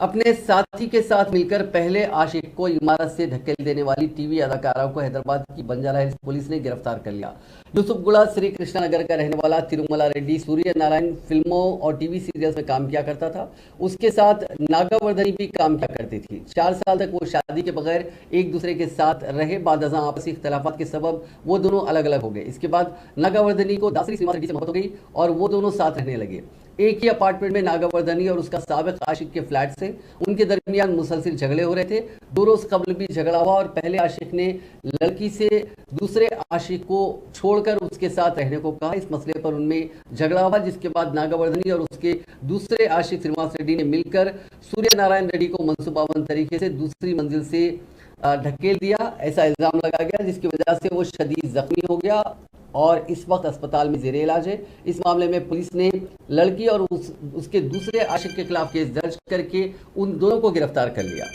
अपने साथी के साथ मिलकर पहले आशिक को इमारत से धकेल देने वाली टीवी अदाकारा को हैदराबाद की बंजारा हिल्स पुलिस ने गिरफ्तार कर लिया। यूसुफगुड़ा श्री कृष्णा नगर का रहने वाला तिरुमला रेड्डी सूर्य नारायण फिल्मों और टीवी सीरियल्स में काम किया करता था। उसके साथ नागावर्धनी भी काम किया करती थी। 4 साल तक वो शादी के बगैर एक दूसरे के साथ रहे। बाद आपसी इख्तलाफात के सबब वो दोनों अलग अलग हो गए। इसके बाद नागावर्धनी को दासरी श्रीनिवास रेड्डी से मोहब्बत हो गई और वो दोनों साथ रहने लगे। एक ही अपार्टमेंट में नागावर्धनी और उसका साबिक आशिक के फ्लैट से उनके दरमियान मुसलसिल झगड़े हो रहे थे। 2 रोज कबल भी झगड़ा हुआ और पहले आशिक ने लड़की से दूसरे आशिक को छोड़कर उसके साथ रहने को कहा। इस मसले पर उनमें झगड़ा हुआ, जिसके बाद नागावर्धनी और उसके दूसरे आशिक श्रीनिवास रेड्डी ने मिलकर सूर्य नारायण रेड्डी को मंसूबाबंद तरीके से दूसरी मंजिल से ढकेल दिया। ऐसा इल्जाम लगाया गया, जिसकी वजह से वो शदीद जख्मी हो गया और इस वक्त अस्पताल में जेरे इलाज है। इस मामले में पुलिस ने लड़की और उसके दूसरे आशिक के खिलाफ केस दर्ज करके उन दोनों को गिरफ्तार कर लिया।